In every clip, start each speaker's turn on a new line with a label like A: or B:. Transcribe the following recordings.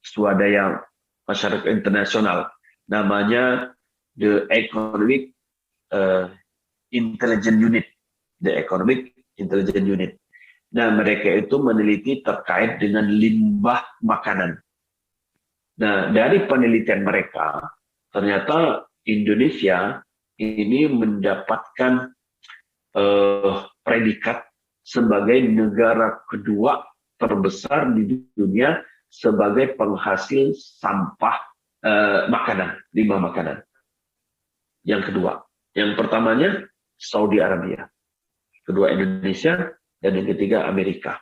A: swadaya masyarakat internasional, namanya The Economic Intelligence Unit, The Economic Intelligence Unit. Nah, mereka itu meneliti terkait dengan limbah makanan. Nah, dari penelitian mereka, ternyata Indonesia ini mendapatkan predikat sebagai negara kedua terbesar di dunia sebagai penghasil sampah makanan, limbah makanan. Yang kedua. Yang pertamanya Saudi Arabia. Kedua Indonesia, dan yang ketiga Amerika.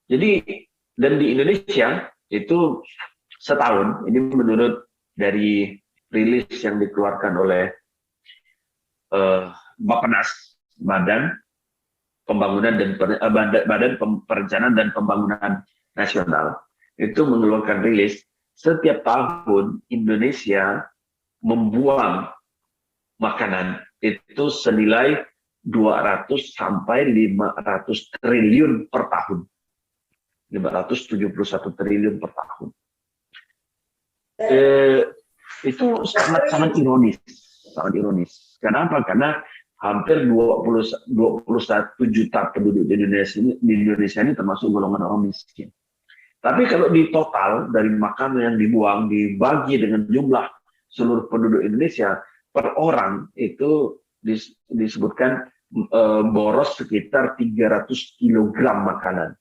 A: Jadi, dan di Indonesia itu setahun, ini menurut dari rilis yang dikeluarkan oleh Bappenas, Badan Perencanaan dan Pembangunan Nasional, itu mengeluarkan rilis setiap tahun Indonesia membuang makanan itu senilai 200 sampai 500 triliun per tahun. 571 triliun per tahun. Itu sangat ironis. Sangat ironis. Kenapa? Karena hampir 21 juta penduduk di Indonesia ini termasuk golongan orang miskin. Tapi kalau di total dari makanan yang dibuang dibagi dengan jumlah seluruh penduduk Indonesia per orang itu disebutkan boros sekitar 300 kg makanan.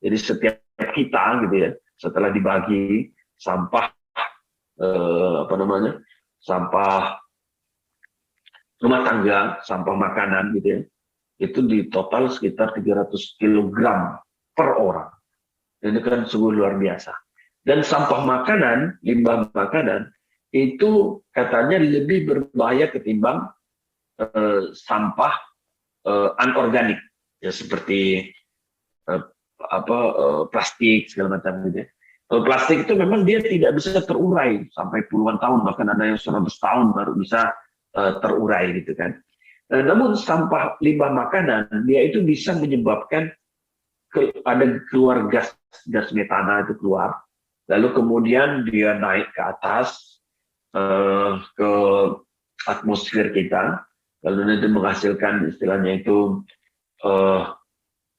A: Jadi setiap kita gitu ya, setelah dibagi sampah sampah rumah tangga, sampah makanan gitu ya, itu di total sekitar 300 kg per orang. Ini kan sungguh luar biasa. Dan sampah makanan, limbah makanan, itu katanya lebih berbahaya ketimbang sampah anorganik, ya seperti plastik segala macam gitu ya. Plastik itu memang dia tidak bisa terurai sampai puluhan tahun, bahkan ada yang 100 tahun baru bisa terurai gitu kan. Namun sampah limbah makanan dia itu bisa menyebabkan ada keluar gas metana itu keluar, lalu kemudian dia naik ke atas ke atmosfer kita, lalu nanti menghasilkan istilahnya itu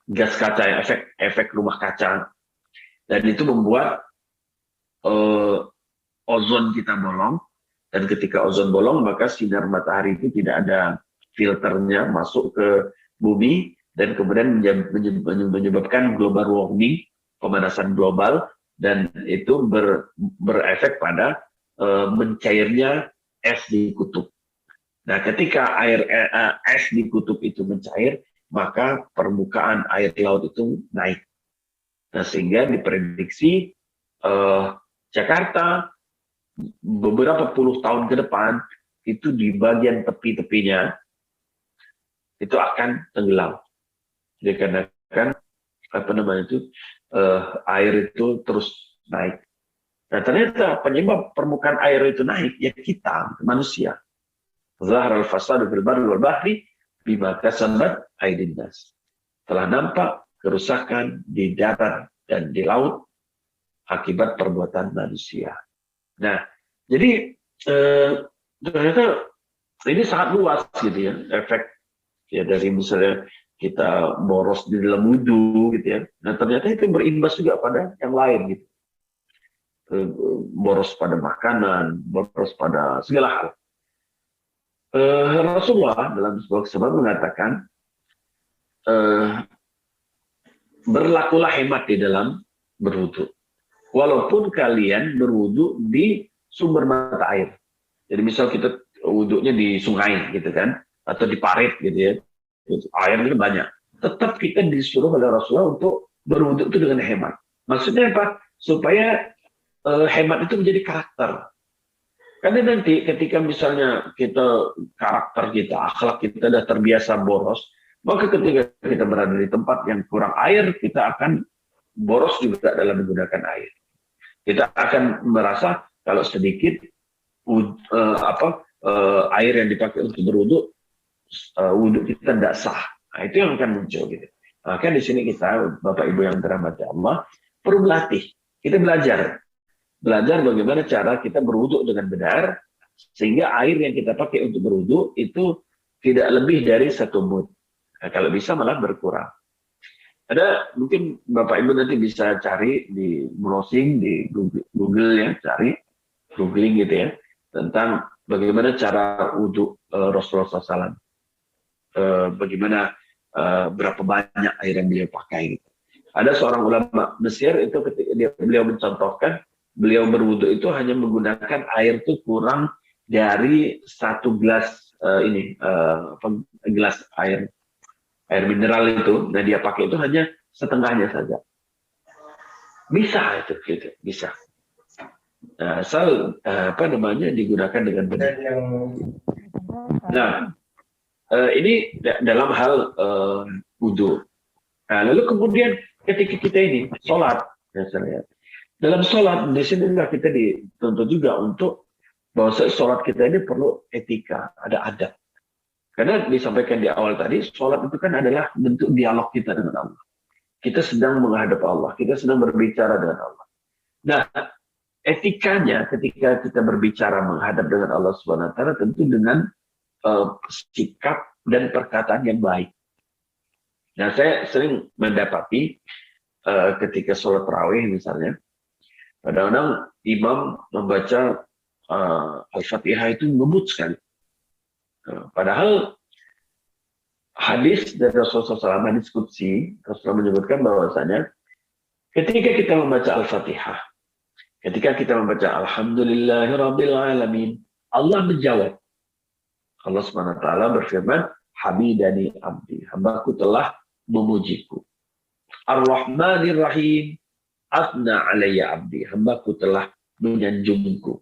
A: gas kaca, efek rumah kaca, dan itu membuat ozon kita bolong, dan ketika ozon bolong maka sinar matahari itu tidak ada filternya masuk ke bumi, dan kemudian menyebabkan global warming, pemanasan global, dan itu berefek pada mencairnya es di kutub. Nah, ketika es di kutub itu mencair, maka permukaan air laut itu naik. Nah, sehingga diprediksi Jakarta beberapa puluh tahun ke depan itu di bagian tepi-tepinya itu akan tenggelam. Dikarenakan air itu terus naik. Nah, ternyata penyebab permukaan air itu naik ya kita manusia. Zahar al-fasadu fil barri wal bahri bima kasabat aydin nas. Telah nampak kerusakan di darat dan di laut akibat perbuatan manusia. Nah, jadi ternyata ini sangat luas gitu ya, efek ya dari misalnya kita boros di dalam wudhu gitu ya. Nah, ternyata itu berimbas juga pada yang lain gitu. Boros pada makanan, boros pada segala hal. Rasulullah dalam sebuah kesempatan mengatakan berlakulah hemat di dalam berwudu, walaupun kalian berwudu di sumber mata air. Jadi misal kita wudunya di sungai gitu kan, atau di parit gitu ya, airnya banyak, tetap kita disuruh oleh Rasulullah untuk berwudu itu dengan hemat. Maksudnya apa? Supaya hemat itu menjadi karakter. Karena nanti ketika misalnya karakter kita, akhlak kita sudah terbiasa boros, maka ketika kita berada di tempat yang kurang air, kita akan boros juga dalam menggunakan air. Kita akan merasa kalau sedikit air yang dipakai untuk berwudu, wudu kita tidak sah. Nah, itu yang akan muncul gitu. Maka di sini kita, Bapak Ibu yang dirahmati Allah, perlu berlatih. Kita belajar bagaimana cara kita berwudu dengan benar, sehingga air yang kita pakai untuk berwudu itu tidak lebih dari 1 mud. Nah, kalau bisa malah berkurang. Ada mungkin Bapak Ibu nanti bisa cari di browsing di Google ya, cari googling gitu ya, tentang bagaimana cara wudhu Rasulullah SAW. Bagaimana berapa banyak air yang beliau pakai gitu. Ada seorang ulama Mesir itu ketika beliau mencontohkan, beliau berwudu itu hanya menggunakan air itu kurang dari 1 gelas gelas air mineral itu, dan dia pakai itu hanya setengahnya saja. Bisa itu, gitu, bisa. Nah, asal digunakan dengan benar. Nah, ini dalam hal wudu. Nah, lalu kemudian ketika kita ini sholat, misalnya, dalam sholat di sinilah kita dituntut juga untuk bahwa sholat kita ini perlu etika, ada adab. Karena disampaikan di awal tadi, sholat itu kan adalah bentuk dialog kita dengan Allah. Kita sedang menghadap Allah, kita sedang berbicara dengan Allah. Nah, etikanya ketika kita berbicara menghadap dengan Allah Subhanahu wa taala tentu dengan sikap dan perkataan yang baik. Nah, saya sering mendapati ketika sholat tarawih misalnya, kadang-kadang imam membaca Al-Fatihah itu ngebut sekali. Padahal hadis dari Rasulullah SAW, hadis qudsi, Rasulullah menyebutkan bahwasanya ketika kita membaca Al-Fatihah, ketika kita membaca Alhamdulillahirrabbilalamin, Allah menjawab. Allah SWT berfirman, Hamidani abdi, hambaku telah memujiku. Ar-Rahmanir-Rahim, Athna alayya abdi, hambaku telah menyanjungku.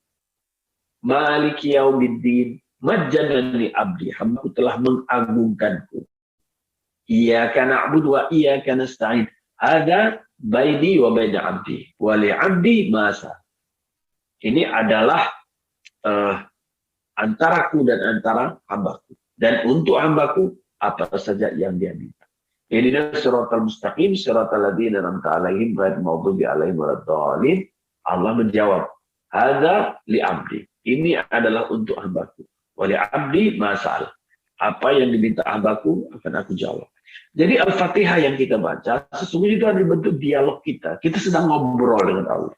A: Maliki yaumiddin, Majjanani abdi, hambaku telah mengagungkanku. Iyyaka na'budu wa iyyaka nasta'in. Hada baini wa baina abdi, wa li abdi masa. Ini adalah antaraku dan antara hambaku. Dan untuk hambaku apa saja yang dia minta. Ini siratal mustaqim, siratal ladzina an'amta 'alaihim ghairil maghdubi 'alaihim waladdallin. Allah menjawab, hada li abdi. Ini adalah untuk hambaku. Wali abdi masal. Apa yang diminta hambaku akan aku jawab. Jadi Al-Fatihah yang kita baca sesungguhnya itu adalah bentuk dialog kita. Kita sedang ngobrol dengan Allah.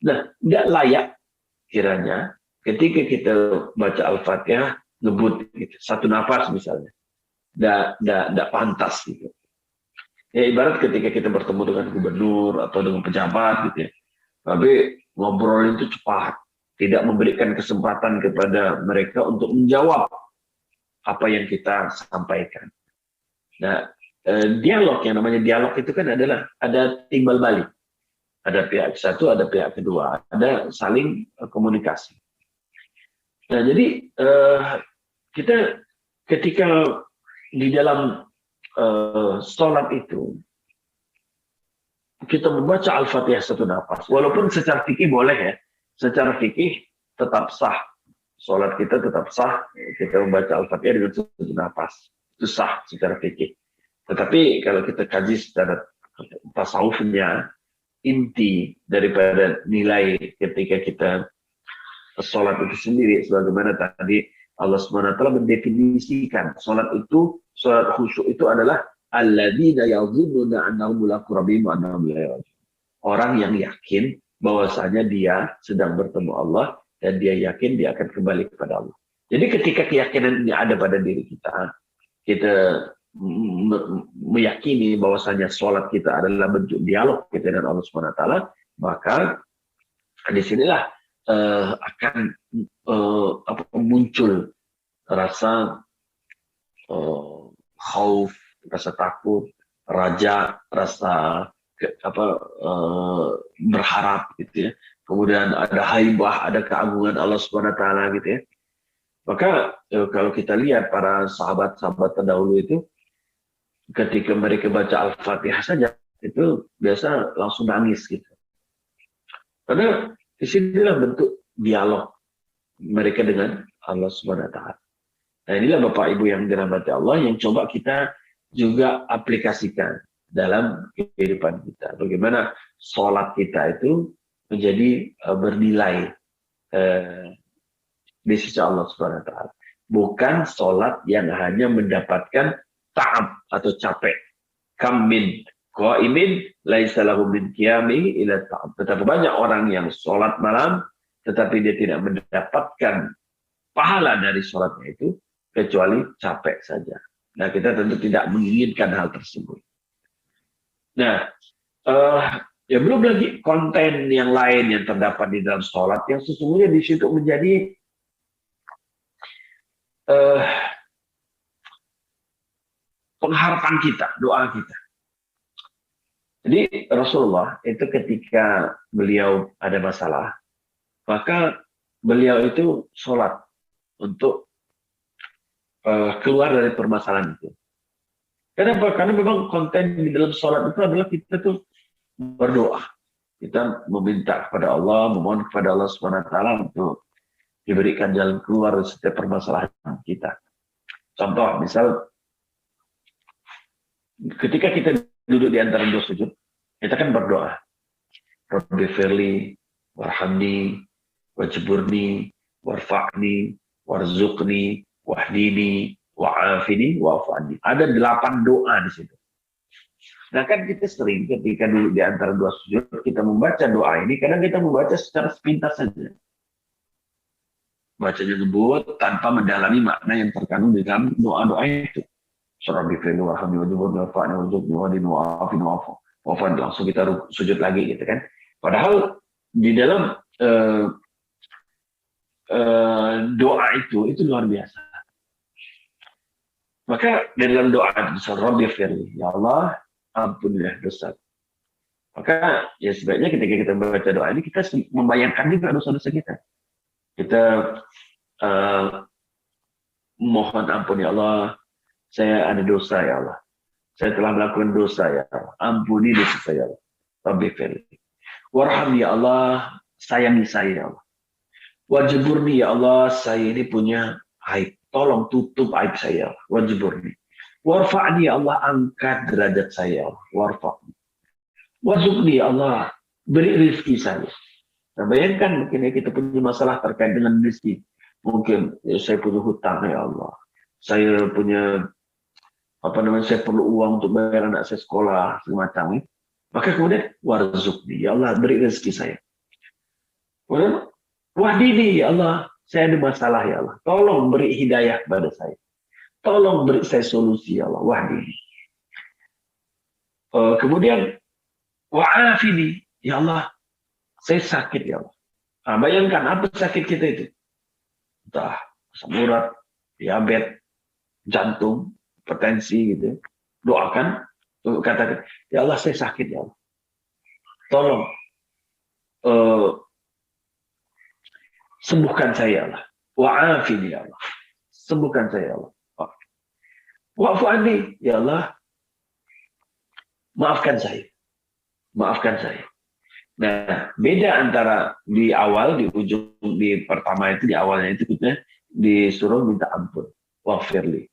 A: Nah, nggak layak kiranya ketika kita baca Al-Fatihah ngebut gitu, 1 nafas misalnya. Nggak pantas gitu. Ya ibarat ketika kita bertemu dengan gubernur atau dengan pejabat gitu ya. Tapi ngobrol itu cepat. Tidak memberikan kesempatan kepada mereka untuk menjawab apa yang kita sampaikan. Nah, dialog, yang namanya dialog itu kan adalah ada timbal balik. Ada pihak satu, ada pihak kedua. Ada saling komunikasi. Nah, jadi kita ketika di dalam sholat itu, kita membaca Al-Fatihah 1 nafas. Walaupun secara fikih boleh ya. Secara fikih tetap sah. Sholat kita tetap sah. Kita membaca Al-Fatihah dengan 1 nafas. Itu sah secara fikih. Tetapi kalau kita kaji secara tasawufnya, inti daripada nilai ketika kita sholat itu sendiri, sebagaimana tadi Allah SWT mendefinisikan sholat itu, sholat khusyuk itu adalah alladzina yadhunnuna annahum mulaqu rabbihim wa annahum la yarjun. Orang yang yakin bahwasanya dia sedang bertemu Allah dan dia yakin dia akan kembali kepada Allah. Jadi ketika keyakinan ini ada pada diri kita, kita meyakini bahwasanya sholat kita adalah bentuk dialog kita dengan Allah SWT, maka disinilah akan muncul rasa khauf, rasa takut, raja, rasa berharap gitu ya. Kemudian ada haibah, ada keagungan Allah Subhanahu wa taala gitu ya. Maka kalau kita lihat para sahabat-sahabat terdahulu itu ketika mereka baca Al-Fatihah saja itu biasa langsung nangis gitu. Karena disinilah bentuk dialog mereka dengan Allah Subhanahu wa taala. Nah, inilah Bapak Ibu yang dirahmati Allah yang coba kita juga aplikasikan. dalam kehidupan kita. Bagaimana sholat kita itu menjadi bernilai di sisi Allah Subhanahu Wa Taala. Bukan sholat yang hanya mendapatkan ta'ab atau capek. Kam min qaimin laisa lahu min qiyami ila ta'ab. Tetapi banyak orang yang sholat malam tetapi dia tidak mendapatkan pahala dari sholatnya itu kecuali capek saja. Nah, kita tentu tidak menginginkan hal tersebut. Nah, ya belum lagi konten yang lain yang terdapat di dalam sholat yang sesungguhnya di situ menjadi pengharapan kita, doa kita. Jadi Rasulullah itu ketika beliau ada masalah, maka beliau itu sholat untuk keluar dari permasalahan itu. Kenapa? Karena memang konten di dalam sholat itu adalah kita tuh berdoa. Kita meminta kepada Allah, memohon kepada Allah Subhanahu Wa Taala untuk diberikan jalan keluar dari setiap permasalahan kita. Contoh, misal ketika kita duduk di antara dua sujud, kita kan berdoa. Rabbi firli, warhamni, wajburni, warfa'ni, warzuqni, wahdini, wa'afini, wa'afani. Ada 8 doa di situ. Nah kan kita sering ketika duduk di antara dua sujud, kita membaca doa ini, kadang kita membaca secara sepintas saja. Bacanya ngebut tanpa mendalami makna yang terkandung di dalam doa-doa itu. Rabbi firli, warhamni, wajburni, warfa'ni, warzuqni, wahdini, wa'afini, wa'afani. Langsung kita sujud lagi gitu kan. Padahal di dalam doa itu luar biasa. Maka dalam doa itu, Rabbi firli, ya Allah, ampunilah dosa. Maka ya sebaiknya ketika kita membaca doa ini, kita membayangkan juga dosa-dosa kita. Kita mohon ampun ya Allah, saya ada dosa ya Allah. Saya telah melakukan dosa ya Allah. Ampuni dosa saya ya Allah. Rabbi firli. Warham ya Allah, sayangi saya ya Allah. Wajburni ya Allah, saya ini punya aib. Tolong tutup aib saya. Wajburni. Warfa'ni ya Allah, angkat derajat saya. Warfa'ni. Warzuqni ya Allah, beri rezeki saya. Nah, bayangkan mungkin ya kita punya masalah terkait dengan rezeki. Mungkin ya, saya punya hutang ya Allah. Saya punya saya perlu uang untuk bayar anak saya sekolah semacamnya. Maka kemudian warzuqni ya Allah, beri rezeki saya. Kemudian wahdini ya Allah, saya ada masalah ya Allah. Tolong beri hidayah kepada saya. Tolong beri saya solusi ya Allah. Wahdini. Kemudian wa'afini ya Allah, saya sakit ya Allah. Nah, bayangkan apa sakit kita itu. Entah asam urat, diabetes, jantung, hipertensi gitu. Doakan, katakan, ya Allah saya sakit ya Allah. Tolong sembuhkan saya Allah. Wa'afini ya Allah. Sembuhkan saya Allah. Wa'fu anni ya Allah. Maafkan saya. Maafkan saya. Nah, beda antara di awal, di ujung, di pertama itu, di awalnya itu kita disuruh minta ampun. Wa'firli.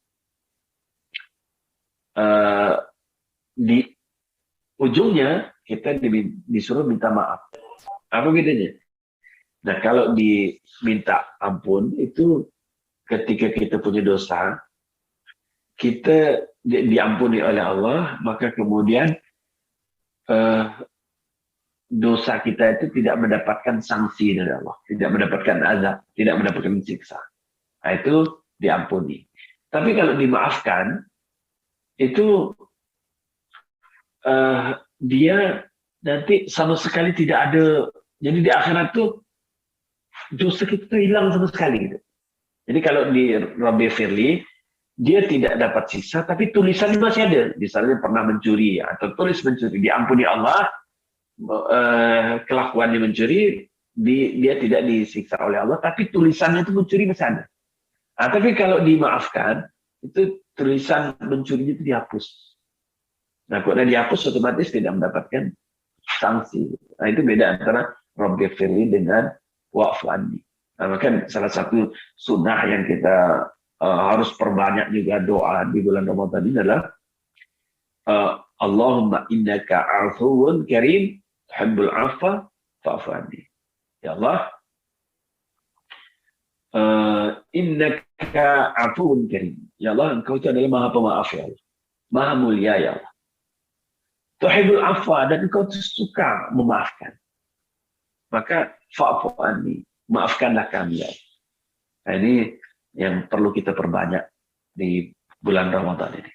A: Di ujungnya kita disuruh minta maaf. Apa bedanya? Nah, kalau diminta ampun itu ketika kita punya dosa, kita diampuni oleh Allah, maka kemudian dosa kita itu tidak mendapatkan sanksi dari Allah, tidak mendapatkan azab, tidak mendapatkan siksa. Nah, itu diampuni. Tapi kalau dimaafkan, itu dia nanti sama sekali tidak ada. Jadi di akhirat tuh dosa kita hilang sama sekali gitu. Jadi kalau di Rabbi firli, dia tidak dapat siksa, tapi tulisannya masih ada. Misalnya pernah mencuri atau tulis mencuri, diampuni Allah, kelakuannya mencuri, dia tidak disiksa oleh Allah, tapi tulisannya itu mencuri masih ada. Nah, tapi kalau dimaafkan, itu tulisan mencurinya itu dihapus. Nah, kalau dihapus otomatis tidak mendapatkan sanksi. Nah, itu beda antara Rabbi firli dengan wa'fu anni. Nah, maka salah satu sunnah yang kita harus perbanyak juga doa di bulan Ramadan ini adalah Allahumma innaka afuwun karim tuhibbul afwa fa'fu anni. Ya Allah, innaka afuwun karim. Ya Allah, engkau itu adalah maha pemaaf ya Allah. Maha mulia ya Allah. Tuhibbul afwa, dan engkau suka memaafkan. Maka fa'fu anni, maafkanlah kami ya Allah. Nah, ini yang perlu kita perbanyak di bulan Ramadan ini.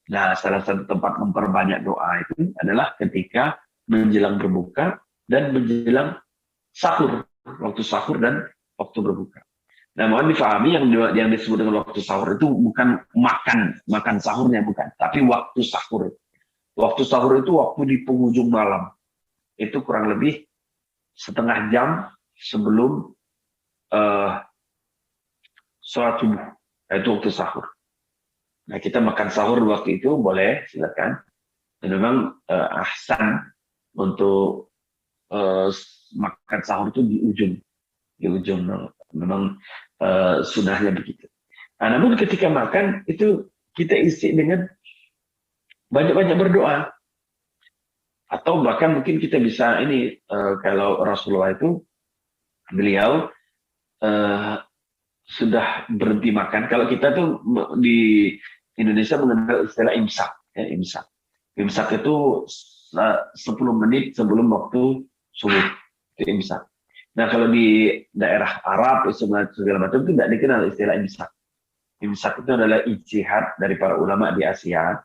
A: Nah, salah satu tempat memperbanyak doa itu adalah ketika menjelang berbuka dan menjelang sahur, waktu sahur dan waktu berbuka. Nah, mohon difahami yang disebut dengan waktu sahur itu bukan makan sahurnya bukan, tapi waktu sahur. Waktu sahur itu waktu di penghujung malam. Itu kurang lebih setengah jam sebelum sholat subuh. Itu waktu sahur. Nah, kita makan sahur waktu itu boleh, silakan. Dan memang ahsan untuk makan sahur itu di ujung memang sunahnya begitu. Nah, namun ketika makan itu kita isi dengan banyak-banyak berdoa, atau bahkan mungkin kita bisa ini kalau Rasulullah itu beliau sudah berhenti makan. Kalau kita tuh di Indonesia mengenal istilah imsak, ya, imsak. Imsak itu 10 menit sebelum waktu subuh, itu imsak. Nah, kalau di daerah Arab segala macam itu tidak dikenal istilah imsak. Imsak itu adalah ijtihad dari para ulama di Asia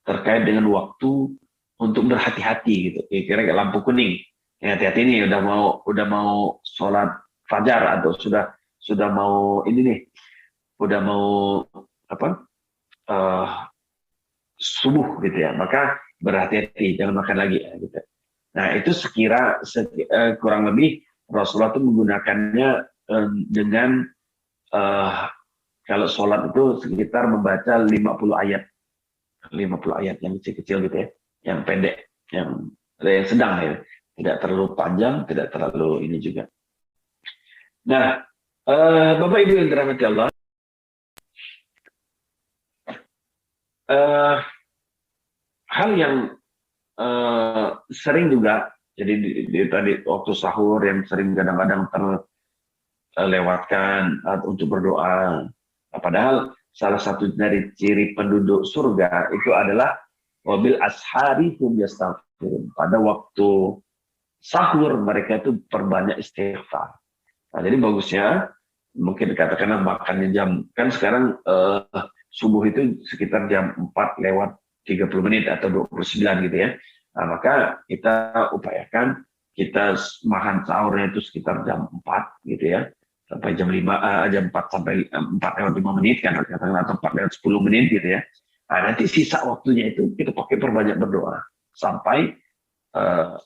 A: terkait dengan waktu untuk berhati-hati gitu. Kira-kira lampu kuning, ya, hati-hati nih udah mau sholat fajar atau sudah mau ini nih, udah mau apa? Subuh gitu ya, maka berhati-hati, jangan makan lagi ya, gitu. Nah, itu kurang lebih Rasulullah itu menggunakannya dengan kalau sholat itu sekitar membaca 50 ayat yang kecil-kecil gitu ya, yang pendek, yang sedang ya, tidak terlalu panjang, tidak terlalu ini juga. Nah, Bapak Ibu yang dirahmati Allah, hal yang sering juga, jadi tadi waktu sahur yang sering kadang-kadang terlewatkan untuk berdoa. Padahal salah satu dari ciri penduduk surga itu adalah wabil ashari hum yastaghfirun. Pada waktu sahur mereka itu perbanyak istighfar. Nah, jadi bagusnya mungkin katakanlah makannya jam, kan sekarang subuh itu sekitar jam 4:30 atau 29 gitu ya. Nah, maka kita upayakan kita makan sahurnya itu sekitar jam 4 gitu ya. Sampai jam 4 sampai 4:05 kan, katakanlah, atau 4:10 gitu ya. Nah, nanti sisa waktunya itu kita pakai perbanyak berdoa sampai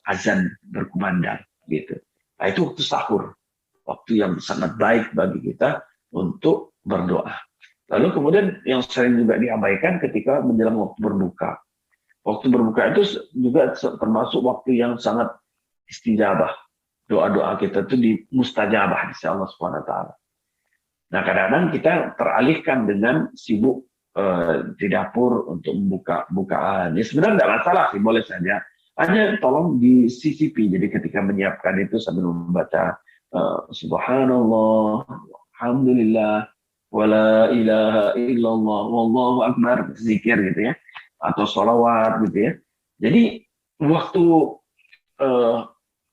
A: azan berkumandang gitu. Nah, itu waktu sahur, waktu yang sangat baik bagi kita untuk berdoa. Lalu kemudian yang sering juga diabaikan ketika menjelang waktu berbuka. Waktu berbuka itu juga termasuk waktu yang sangat istijabah. Doa-doa kita itu mustajabah di Allah SWT. Nah, kadang-kadang kita teralihkan dengan sibuk di dapur untuk bukaan. Ya, sebenarnya tidak masalah sih, boleh saja. Hanya tolong disisipi. Jadi ketika menyiapkan itu sambil membaca Subhanallah, Alhamdulillah, wala ilaha illallah, wallahu akbar, zikir gitu ya, atau sholawat gitu ya. Jadi waktu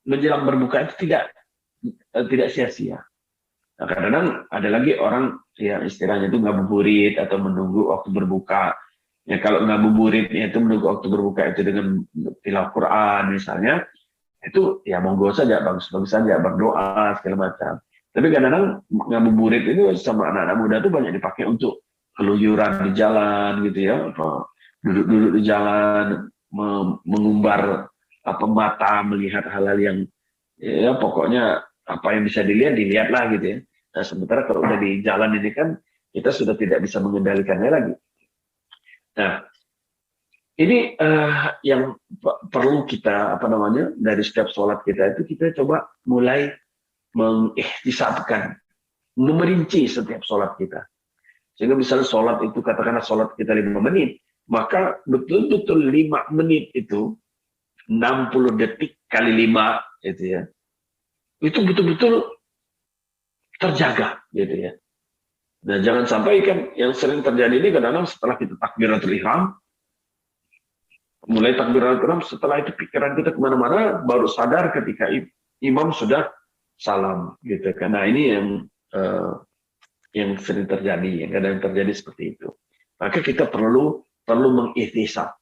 A: menjelang berbuka itu tidak sia-sia. Nah, kadang-kadang ada lagi orang yang istilahnya itu ngabuburit atau menunggu waktu berbuka. Ya, kalau ngabuburit itu menunggu waktu berbuka itu dengan tilawah Quran misalnya, itu ya monggo saja, bagus-bagus saja, berdoa segala macam. Tapi kadang-kadang ngabuburit itu sama anak-anak muda itu banyak dipakai untuk keluyuran di jalan gitu ya, duduk-duduk di jalan, mengumbar mata, melihat hal-hal yang ya pokoknya apa yang bisa dilihatlah gitu ya. Nah, sementara kalau udah di jalan ini kan kita sudah tidak bisa mengendalikannya lagi. Nah, ini yang perlu kita dari setiap sholat kita itu kita coba mulai mengikhtisabkan, memerinci setiap sholat kita. Sehingga misalnya sholat itu katakanlah sholat kita 5 menit, maka betul-betul 5 menit itu 60 detik kali 5 gitu ya. Itu betul-betul terjaga gitu ya. Nah, jangan sampai kan yang sering terjadi ini kadang-kadang setelah kita takbiratul ihram, mulai takbiratul ihram, setelah itu pikiran kita kemana-mana, baru sadar ketika imam sudah salam gitu. Karena ini yang sering terjadi, yang kadang terjadi seperti itu. Maka kita perlu mengikhtisab.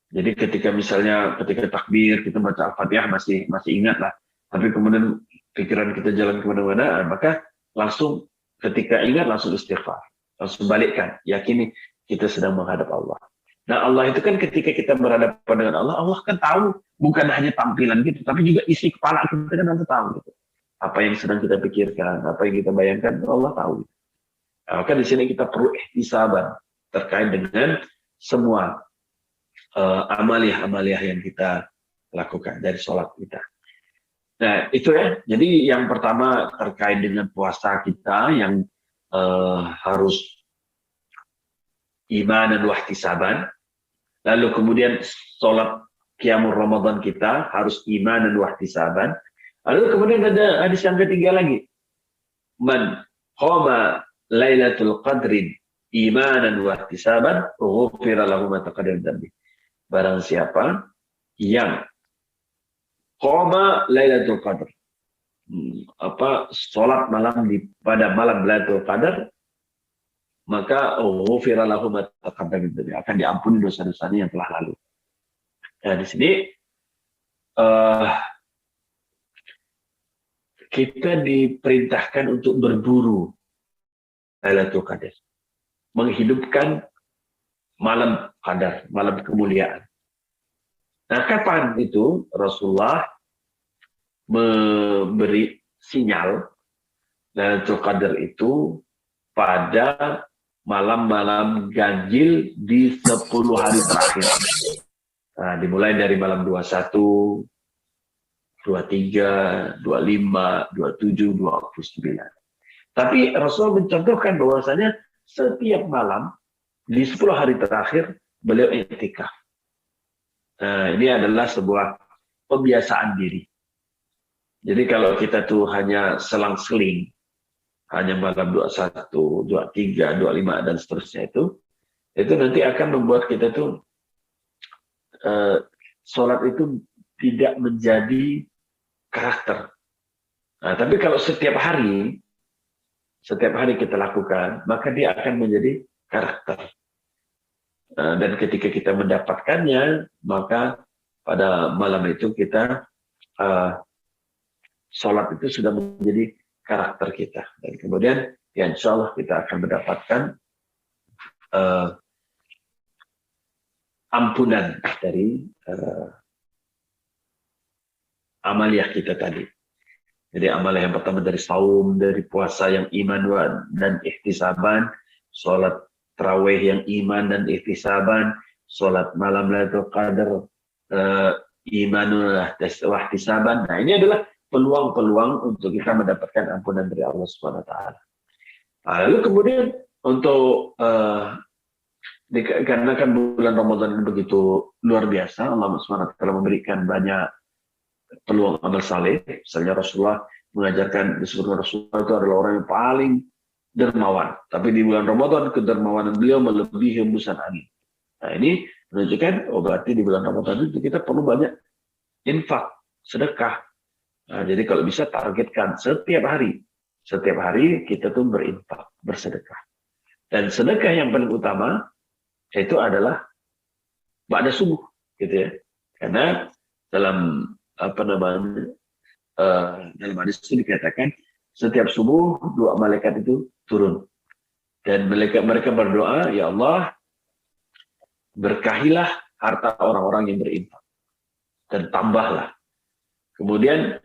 A: Jadi ketika misalnya ketika takbir kita baca Al-Fatihah masih ingat lah, tapi kemudian pikiran kita jalan kemana-mana, maka langsung ketika ingat langsung istighfar, langsung balikkan, yakini kita sedang menghadap Allah. Nah, Allah itu kan ketika kita berhadapan dengan Allah, Allah kan tahu bukan hanya tampilan gitu, tapi juga isi kepala kita kan Allah tahu gitu. Apa yang sedang kita pikirkan, apa yang kita bayangkan, Allah tahu. Nah, maka di sini kita perlu ihtisaban terkait dengan semua amaliyah yang kita lakukan dari sholat kita. Nah, itu ya. Jadi yang pertama terkait dengan puasa kita yang harus iman dan wahtisaban. Lalu kemudian sholat qiyamul Ramadan kita harus iman dan wahtisaban. Lalu kemudian ada hadis yang ketiga lagi. Man qama lailatul qadrin imanan wahtisaban ghufira lahu ma taqaddama min dhanbi. Barang siapa yang qama lailatul qadr, sholat malam pada malam Lailatul Qadar, maka ghufira lahu ma taqaddama min dhanbi, akan diampuni dosa-dosanya yang telah lalu. Nah, di sini kita diperintahkan untuk berburu Lailatul Qadar, menghidupkan malam Qadar, malam kemuliaan. Nah, kapan itu Rasulullah memberi sinyal Lailatul Qadar itu pada malam-malam ganjil di 10 hari terakhir. Nah, dimulai dari malam 21, 23, 25, 27, 29. Tapi Rasul mencontohkan bahwasanya setiap malam di 10 hari terakhir beliau iktikaf. Nah, ini adalah sebuah pembiasaan diri. Jadi kalau kita tuh hanya selang-seling, hanya malam 21, 23, 25 dan seterusnya itu nanti akan membuat kita tuh sholat itu tidak menjadi karakter. Nah, tapi kalau setiap hari kita lakukan, maka dia akan menjadi karakter. Dan ketika kita mendapatkannya, maka pada malam itu kita sholat itu sudah menjadi karakter kita. Dan kemudian ya insya Allah kita akan mendapatkan ampunan dari amaliyah kita tadi. Jadi amaliyah yang pertama dari saum, dari puasa yang iman dan ihtisaban, sholat tarawih yang iman dan ihtisaban, sholat malam Lailatul Qadar iman wahtisaban. Nah, ini adalah peluang-peluang untuk kita mendapatkan ampunan dari Allah Subhanahu wa taala. Lalu kemudian untuk karena kan bulan Ramadan ini begitu luar biasa, Allah Subhanahu wa taala memberikan banyak peluang amal saleh. Misalnya Rasulullah mengajarkan, disebutkan Rasulullah itu adalah orang yang paling dermawan. Tapi di bulan Ramadan kedermawanan beliau melebihi hembusan angin. Nah, ini menunjukkan berarti di bulan Ramadan itu kita perlu banyak infak, sedekah. Nah, jadi kalau bisa targetkan setiap hari kita tuh berinfak, bersedekah. Dan sedekah yang paling utama itu adalah ba'da subuh, gitu ya. Karena dalam dalam hadis itu dikatakan setiap subuh 2 malaikat itu turun dan mereka berdoa, ya Allah, berkahilah harta orang-orang yang berinfak dan tambahlah. Kemudian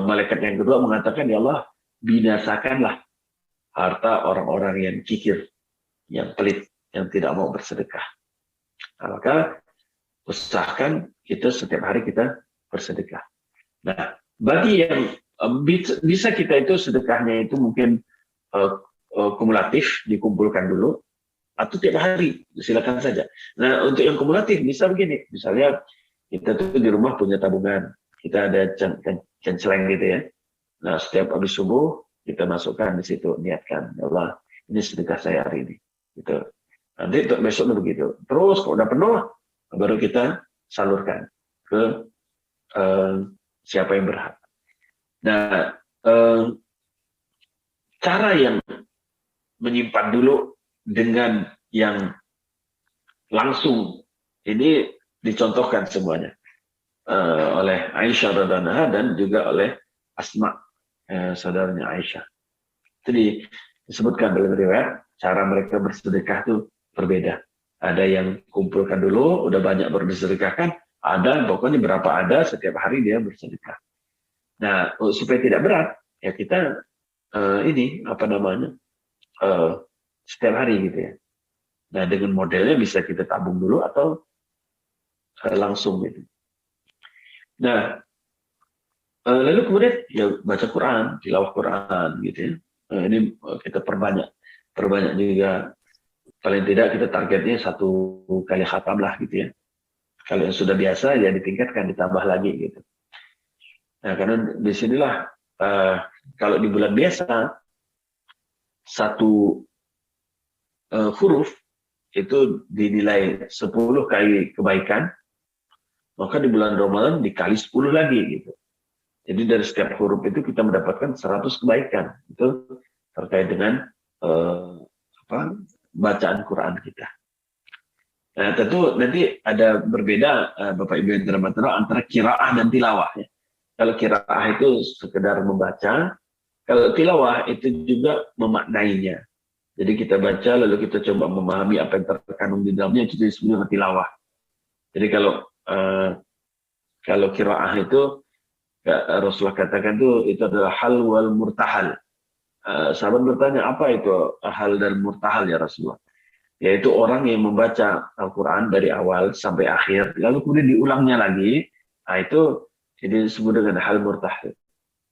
A: malaikat yang kedua mengatakan, ya Allah, binasakanlah harta orang-orang yang kikir, yang pelit, yang tidak mau bersedekah. Nah, maka usahakan kita setiap hari kita bersedekah. Nah, bagi yang bisa kita itu sedekahnya itu mungkin kumulatif, dikumpulkan dulu. atau tiap hari, silakan saja. Nah, untuk yang kumulatif bisa begini, misalnya kita tuh di rumah punya tabungan, kita ada celeng gitu ya. Nah, setiap habis subuh kita masukkan di situ, niatkan, ya Allah, ini sedekah saya hari ini. Gitu. Nanti untuk besoknya begitu. Terus kalau udah penuh, baru kita salurkan ke siapa yang berhak. Nah, cara yang menyimpan dulu dengan yang langsung ini dicontohkan semuanya oleh Aisyah radhiyallahu anha dan juga oleh Asma, saudaranya Aisyah. Jadi disebutkan dalam riwayat cara mereka bersedekah itu berbeda. Ada yang kumpulkan dulu, udah banyak baru disedekahkan. Ada pokoknya berapa ada setiap hari dia bersedekah. Nah, supaya tidak berat, ya kita ini apa namanya setiap hari gitu ya. Nah, dengan modelnya bisa kita tabung dulu atau langsung gitu. Nah, lalu kemudian ya baca Quran, tilawah Quran gitu ya. Ini kita perbanyak juga. Paling tidak kita targetnya 1 kali khatam lah gitu ya. Kalau yang sudah biasa ya ditingkatkan, ditambah lagi gitu. Nah, karena disinilah kalau di bulan biasa 1 huruf itu dinilai 10 kali kebaikan, maka di bulan Ramadan dikali 10 lagi gitu. Jadi dari setiap huruf itu kita mendapatkan 100 kebaikan. Itu terkait dengan bacaan Quran kita. Nah, tentu nanti ada berbeda Bapak Ibu yang dirahmati Allah antara qiraah dan tilawah ya. Kalau qiraah itu sekedar membaca, kalau tilawah itu juga memaknainya. Jadi kita baca lalu kita coba memahami apa yang terkandung di dalamnya, itu disebut tilawah. Jadi kalau qiraah itu Rasulullah katakan itu adalah hal wal murtahal. Sahabat bertanya, apa itu hal dan murtahal ya Rasulullah? Yaitu orang yang membaca Al-Quran dari awal sampai akhir, lalu kemudian diulangnya lagi. Nah, itu jadi disebut dengan hal murtahal.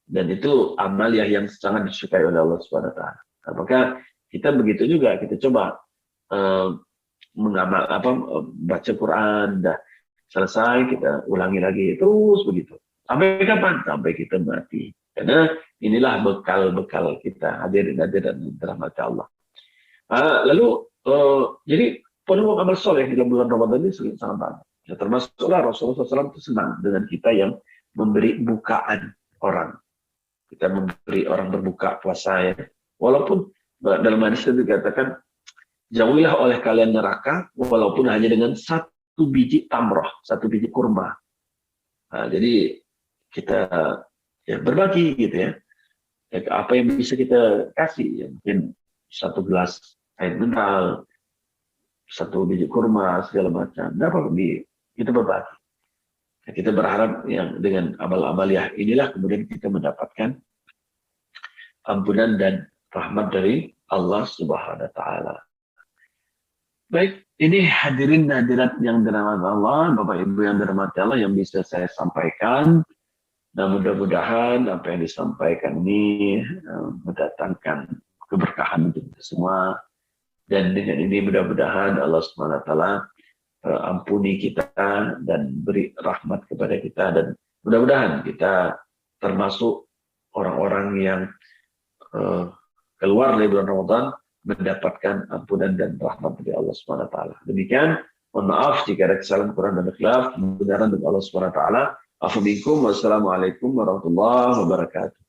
A: Dan itu amaliyah yang sangat disukai oleh Allah Subhanahu wa taala. Nah, maka kita begitu juga, kita coba baca Quran, dah selesai kita ulangi lagi, terus begitu. Sampai kapan? Sampai kita mati. Karena inilah bekal-bekal kita, hadirin dan dirahmati Allah. Lalu jadi penuh amal soleh di bulan Ramadan ini sangat banyak. Ya, termasuklah Rasulullah SAW itu senang dengan kita yang memberi bukaan orang. Kita memberi orang berbuka puasa ya. Walaupun dalam hadis itu dikatakan, jauhilah oleh kalian neraka walaupun hanya dengan 1 biji tamroh, 1 biji kurma. Nah, jadi kita ya berbagi gitu ya. Apa yang bisa kita kasih ya, mungkin 1 gelas air mineral, 1 biji kurma, segala macam. Dapat kita berbagi. Nah, kita berharap yang dengan amal-amal ya inilah kemudian kita mendapatkan ampunan dan rahmat dari Allah Subhanahu wa taala. Baik, ini hadirin hadirat yang dirahmati Allah, Bapak Ibu yang dirahmati Allah yang bisa saya sampaikan. Nah, mudah-mudahan apa yang disampaikan ini mendatangkan keberkahan untuk kita semua. Dan dengan ini mudah-mudahan Allah SWT ampuni kita dan beri rahmat kepada kita. Dan mudah-mudahan kita termasuk orang-orang yang keluar dari bulan Ramadan mendapatkan ampunan dan rahmat dari Allah SWT. Demikian, mohon maaf jika ada kesalahan Quran dan khilaf, kebenaran dari Allah SWT. Assalamualaikum warahmatullahi wabarakatuh.